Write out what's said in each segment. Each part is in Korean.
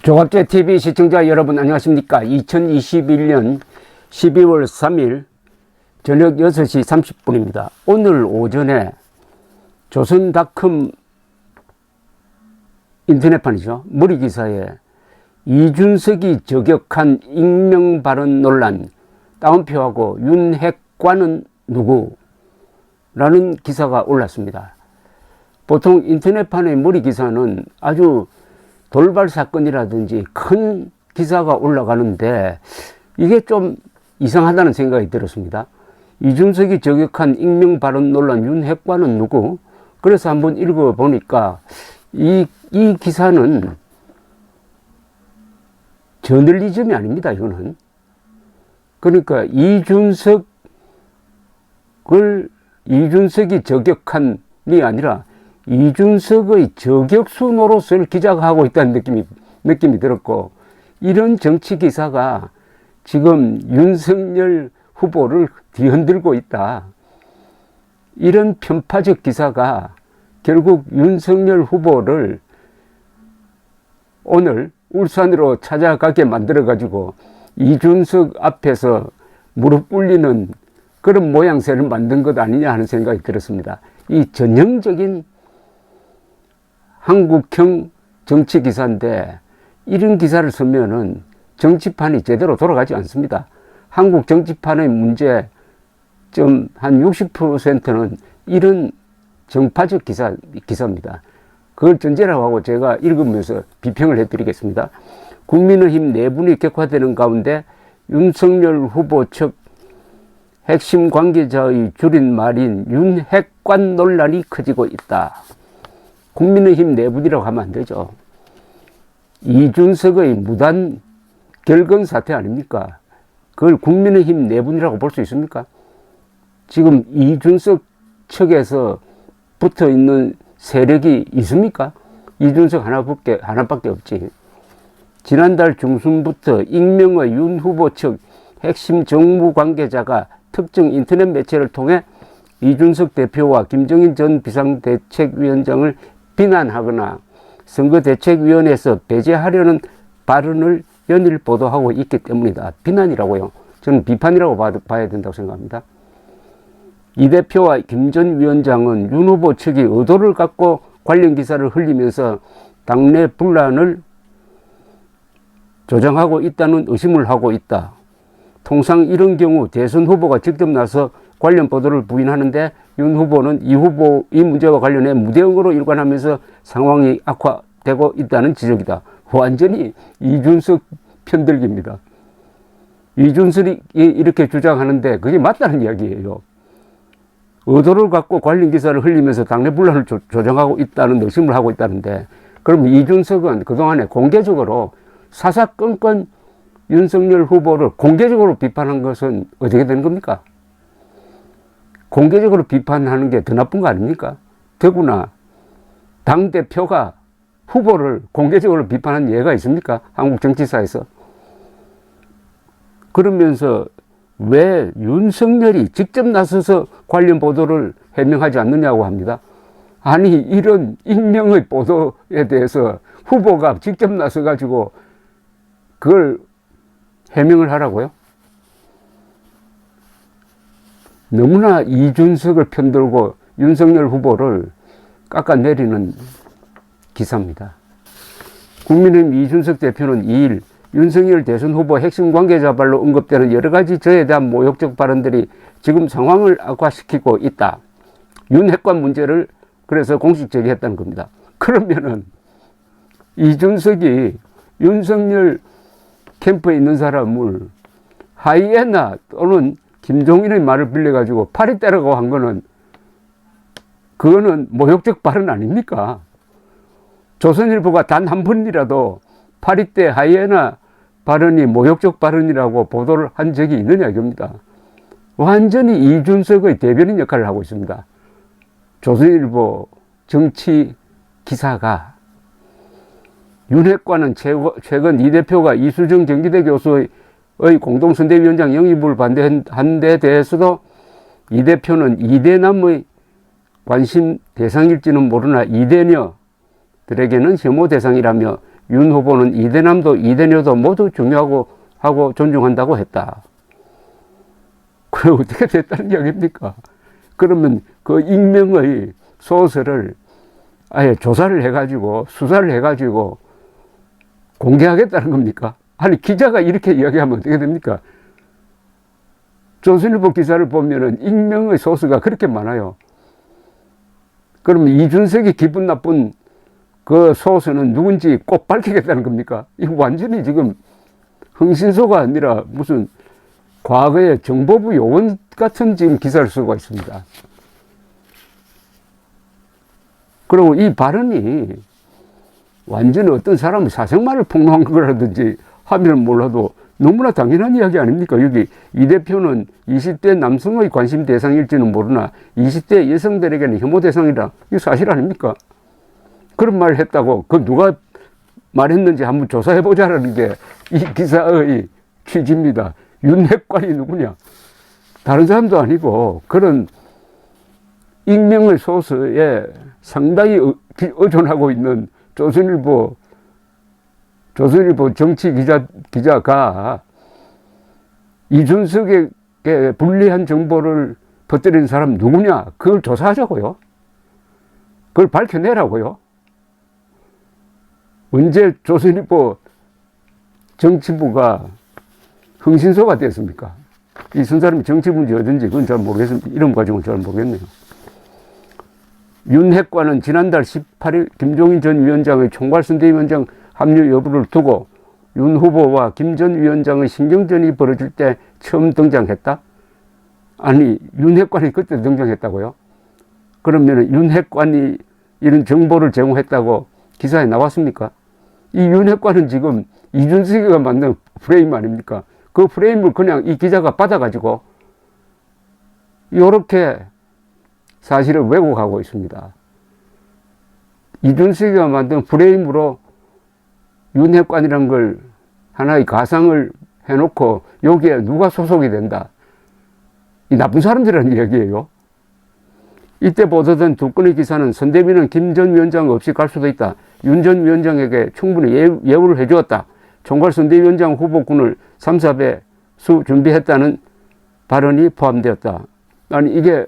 조갑제TV 시청자 여러분 안녕하십니까. 2021년 12월 3일 저녁 6시 30분입니다. 오늘 오전에 조선닷컴 인터넷판이죠. 머리기사에 이준석이 저격한 익명 발언 논란, 따옴표하고 윤핵관은 누구? 라는 기사가 올랐습니다. 보통 인터넷판의 머리기사는 아주 돌발 사건이라든지 큰 기사가 올라가는데 이게 좀 이상하다는 생각이 들었습니다. 이준석이 저격한 익명 발언 논란 윤핵관은 누구? 그래서 한번 읽어보니까 이 기사는 저널리즘이 아닙니다. 이거는. 그러니까 이준석이 저격한이 아니라 이준석의 저격수 노릇을 기자가 하고 있다는 느낌이 들었고, 이런 정치 기사가 지금 윤석열 후보를 뒤흔들고 있다. 이런 편파적 기사가 결국 윤석열 후보를 오늘 울산으로 찾아가게 만들어가지고 이준석 앞에서 무릎 꿇리는 그런 모양새를 만든 것 아니냐 하는 생각이 들었습니다. 이 전형적인 한국형 정치 기사인데 이런 기사를 쓰면은 정치판이 제대로 돌아가지 않습니다. 한국 정치판의 문제 좀 한 60%는 이런 정파적 기사입니다. 그걸 전제라고 하고 제가 읽으면서 비평을 해드리겠습니다. 국민의힘 내분이 격화되는 가운데 윤석열 후보 측 핵심 관계자의 줄임말인 윤핵관 논란이 커지고 있다. 국민의힘 내분이라고 하면 안 되죠. 이준석의 무단 결근 사태 아닙니까? 그걸 국민의힘 내분이라고 볼 수 있습니까? 지금 이준석 측에서 붙어 있는 세력이 있습니까? 이준석 하나밖에 없지. 지난달 중순부터 익명의 윤 후보 측 핵심 정무 관계자가 특정 인터넷 매체를 통해 이준석 대표와 김정인 전 비상대책위원장을 비난하거나 선거대책위원회에서 배제하려는 발언을 연일 보도하고 있기 때문이다. 비난이라고요. 저는 비판이라고 봐야 된다고 생각합니다. 이 대표와 김 전 위원장은 윤 후보 측이 의도를 갖고 관련 기사를 흘리면서 당내 분란을 조장하고 있다는 의심을 하고 있다. 통상 이런 경우 대선 후보가 직접 나서 관련 보도를 부인하는데 윤 후보는 이 문제와 관련해 무대응으로 일관하면서 상황이 악화되고 있다는 지적이다. 완전히 이준석 편들기입니다. 이준석이 이렇게 주장하는데 그게 맞다는 이야기예요. 의도를 갖고 관련 기사를 흘리면서 당내 분란을 조정하고 있다는 의심을 하고 있다는데, 그럼 이준석은 그동안에 공개적으로 사사건건 윤석열 후보를 공개적으로 비판한 것은 어떻게 되는 겁니까? 공개적으로 비판하는 게 더 나쁜 거 아닙니까? 더구나 당대표가 후보를 공개적으로 비판한 예가 있습니까? 한국 정치사에서. 그러면서 왜 윤석열이 직접 나서서 관련 보도를 해명하지 않느냐고 합니다. 아니, 이런 익명의 보도에 대해서 후보가 직접 나서가지고 그걸 해명을 하라고요? 너무나 이준석을 편들고 윤석열 후보를 깎아내리는 기사입니다. 국민의힘 이준석 대표는 2일 윤석열 대선 후보 핵심 관계자 발로 언급되는 여러 가지 저에 대한 모욕적 발언들이 지금 상황을 악화시키고 있다. 윤핵관 문제를 그래서 공식 제기했다는 겁니다. 그러면은 이준석이 윤석열 캠프에 있는 사람을 하이에나 또는 김종인의 말을 빌려가지고 파리 때라고 한 거는 그거는 모욕적 발언 아닙니까? 조선일보가 단 한 번이라도 파리 때 하이에나 발언이 모욕적 발언이라고 보도를 한 적이 있느냐 이겁니다. 완전히 이준석의 대변인 역할을 하고 있습니다. 조선일보 정치 기사가 윤핵관은 최근 이 대표가 이수정 경기대 교수의 공동선대위원장 영입을 반대한 데 대해서도 이 대표는 이대남의 관심 대상일지는 모르나 이대녀들에게는 혐오 대상이라며 윤 후보는 이대남도 이대녀도 모두 중요하고 하고 존중한다고 했다. 그래 어떻게 됐다는 이야기입니까? 그러면 그 익명의 소설을 아예 조사를 해가지고 수사를 해가지고 공개하겠다는 겁니까? 아니 기자가 이렇게 이야기하면 어떻게 됩니까? 조선일보 기사를 보면은 익명의 소스가 그렇게 많아요. 그러면 이준석이 기분 나쁜 그 소스는 누군지 꼭 밝히겠다는 겁니까? 이거 완전히 지금 흥신소가 아니라 무슨 과거의 정보부 요원 같은 지금 기사를 쓰고 있습니다. 그리고 이 발언이 완전히 어떤 사람의 사생활을 폭로한 거라든지 하면 몰라도 너무나 당연한 이야기 아닙니까? 여기 이 대표는 20대 남성의 관심 대상일지는 모르나 20대 여성들에게는 혐오 대상이다. 이거 사실 아닙니까? 그런 말을 했다고 그 누가 말했는지 한번 조사해보자라는 게 이 기사의 취지입니다. 윤핵관이 누구냐? 다른 사람도 아니고 그런 익명의 소스에 상당히 의존하고 있는 조선일보 정치 기자가 이준석에게 불리한 정보를 퍼뜨린 사람 누구냐? 그걸 조사하자고요. 그걸 밝혀내라고요. 언제 조선일보 정치부가 흥신소가 됐습니까? 이 선사람이 정치부인지 어딘지 그건 잘 모르겠습니다. 이름 가지고는 잘 모르겠네요. 윤핵관은 지난달 18일 김종인 전 위원장의 총괄선대위원장 합류 여부를 두고 윤 후보와 김 전 위원장의 신경전이 벌어질 때 처음 등장했다? 아니 윤핵관이 그때 등장했다고요? 그러면 윤핵관이 이런 정보를 제공했다고 기사에 나왔습니까? 이 윤핵관은 지금 이준석이가 만든 프레임 아닙니까? 그 프레임을 그냥 이 기자가 받아가지고 이렇게 사실을 왜곡하고 있습니다. 이준석이가 만든 프레임으로 윤핵관이란 걸 하나의 가상을 해놓고 여기에 누가 소속이 된다. 이 나쁜 사람들이라는 이야기예요. 이때 보도된 두 건의 기사는 선대위는 김 전 위원장 없이 갈 수도 있다. 윤 전 위원장에게 충분히 예우를 해주었다. 총괄선대위원장 후보군을 3, 4배 수 준비했다는 발언이 포함되었다. 아니 이게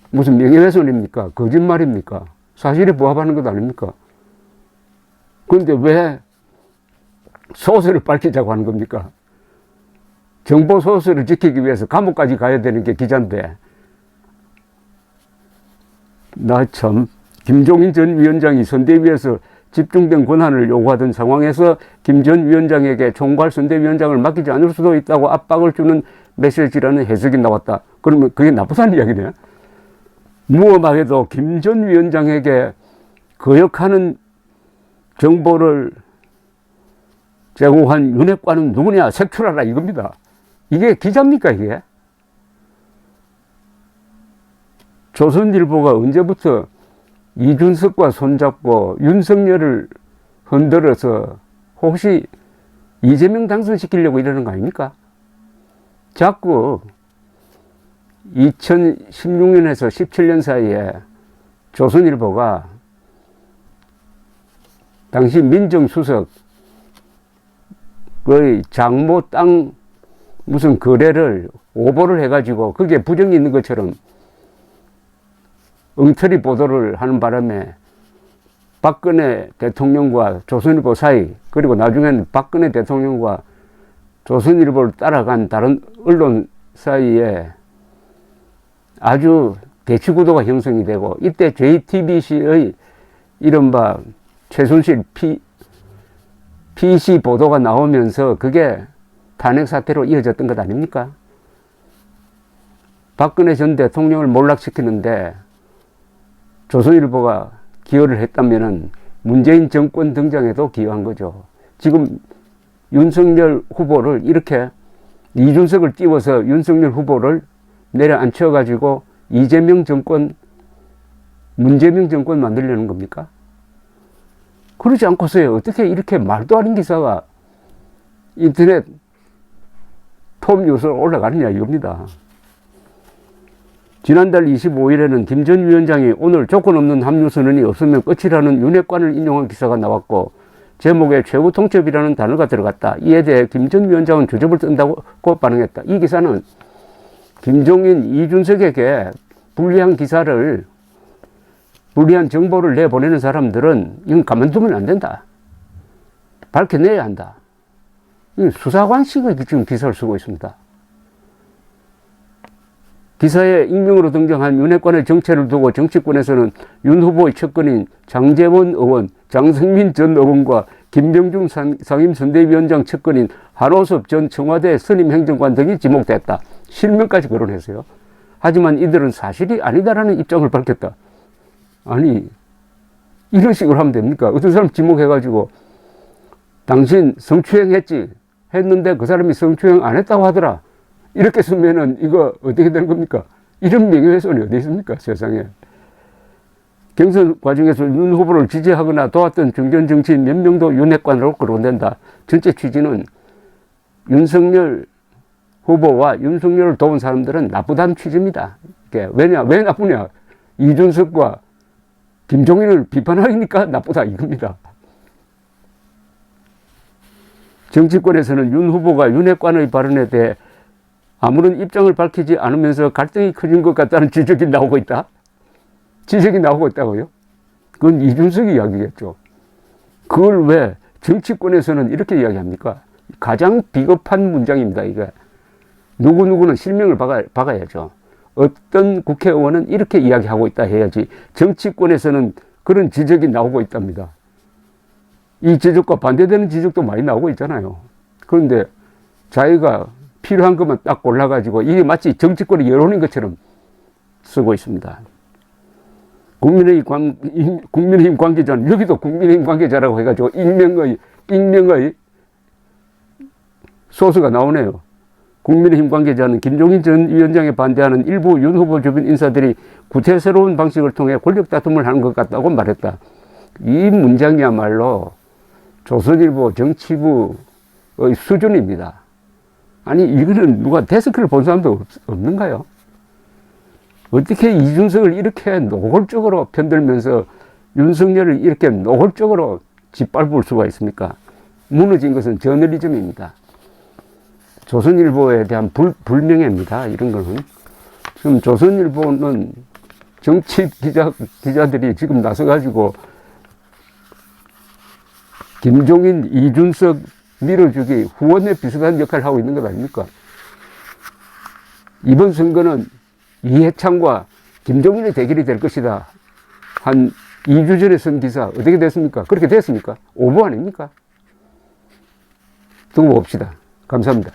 무슨 명예훼손입니까? 거짓말입니까? 사실에 부합하는 것 아닙니까? 그런데 왜 소설을 밝히자고 하는 겁니까? 정보 소설을 지키기 위해서 감옥까지 가야 되는 게 기자인데 나 참 김종인 전 위원장이 선대위에서 집중된 권한을 요구하던 상황에서 김 전 위원장에게 총괄 선대위원장을 맡기지 않을 수도 있다고 압박을 주는 메시지라는 해석이 나왔다. 그러면 그게 나쁘다는 이야기네. 무엄하게도 김 전 위원장에게 거역하는 정보를 제공한 윤핵관은 누구냐? 색출하라 이겁니다. 이게 기자입니까 이게? 조선일보가 언제부터 이준석과 손잡고 윤석열을 흔들어서 혹시 이재명 당선시키려고 이러는 거 아닙니까? 자꾸 2016년에서 17년 사이에 조선일보가 당시 민정수석의 장모 땅 무슨 거래를 오보를 해가지고 그게 부정이 있는 것처럼 엉터리 보도를 하는 바람에 박근혜 대통령과 조선일보 사이 그리고 나중에는 박근혜 대통령과 조선일보를 따라간 다른 언론 사이에 아주 대치구도가 형성이 되고 이때 JTBC의 이른바 최순실 PC 보도가 나오면서 그게 탄핵 사태로 이어졌던 것 아닙니까? 박근혜 전 대통령을 몰락시키는데 조선일보가 기여를 했다면은 문재인 정권 등장에도 기여한 거죠. 지금 윤석열 후보를 이렇게 이준석을 띄워서 윤석열 후보를 내려앉혀가지고 이재명 정권, 문재명 정권 만들려는 겁니까? 그러지 않고서요. 어떻게 이렇게 말도 아닌 기사가 인터넷 톱 뉴스로 올라가느냐 이겁니다. 지난달 25일에는 김 전 위원장이 오늘 조건 없는 합류 선언이 없으면 끝이라는 윤핵관을 인용한 기사가 나왔고 제목에 최후 통첩이라는 단어가 들어갔다. 이에 대해 김 전 위원장은 주접을 뜬다고 반응했다. 이 기사는 김종인, 이준석에게 불리한 정보를 내보내는 사람들은 이건 가만두면 안 된다. 밝혀내야 한다. 수사관식의 지금 기사를 쓰고 있습니다. 기사에 익명으로 등장한 윤핵관의 정체를 두고 정치권에서는 윤 후보의 측근인 장제원 의원, 장성민 전 의원과 김병중 상임선대위원장 측근인 한호섭 전 청와대 선임 행정관 등이 지목됐다. 실명까지 거론했어요. 하지만 이들은 사실이 아니다라는 입장을 밝혔다. 아니, 이런 식으로 하면 됩니까? 어떤 사람 지목해가지고 당신 성추행 했는데 그 사람이 성추행 안 했다고 하더라. 이렇게 쓰면은 이거 어떻게 되는 겁니까? 이런 명예훼손이 어디 있습니까? 세상에. 경선 과정에서 윤 후보를 지지하거나 도왔던 중견 정치인 몇 명도 윤핵관으로 거론된다. 전체 취지는 윤석열 후보와 윤석열을 도운 사람들은 나쁘다는 취지입니다. 왜 나쁘냐? 이준석과 김종인을 비판하니까 나쁘다 이겁니다. 정치권에서는 윤 후보가 윤핵관의 발언에 대해 아무런 입장을 밝히지 않으면서 갈등이 커진 것 같다는 지적이 나오고 있다. 지적이 나오고 있다고요? 그건 이준석이 이야기겠죠. 그걸 왜 정치권에서는 이렇게 이야기합니까? 가장 비겁한 문장입니다. 이게 누구누구는 실명을 박아야죠. 어떤 국회의원은 이렇게 이야기하고 있다 해야지 정치권에서는 그런 지적이 나오고 있답니다. 이 지적과 반대되는 지적도 많이 나오고 있잖아요. 그런데 자기가 필요한 것만 딱 골라가지고 이게 마치 정치권의 여론인 것처럼 쓰고 있습니다. 국민의힘 관계자는 여기도 국민의힘 관계자라고 해가지고 익명의 소스가 나오네요. 국민의힘 관계자는 김종인 전 위원장에 반대하는 일부 윤 후보 주변 인사들이 구태스러운 방식을 통해 권력 다툼을 하는 것 같다고 말했다. 이 문장이야말로 조선일보 정치부의 수준입니다. 아니 이거는 누가 데스크를 본 사람도 없는가요? 어떻게 이준석을 이렇게 노골적으로 편들면서 윤석열을 이렇게 노골적으로 짓밟을 수가 있습니까? 무너진 것은 저널리즘입니다. 조선일보에 대한 불명예입니다. 이런 거는. 지금 조선일보는 정치 기자들이 지금 나서가지고 김종인, 이준석 밀어주기 후원에 비슷한 역할을 하고 있는 것 아닙니까? 이번 선거는 이해창과 김종인의 대결이 될 것이다. 한 2주 전에 쓴 기사 어떻게 됐습니까? 그렇게 됐습니까? 오보 아닙니까? 두고 봅시다. 감사합니다.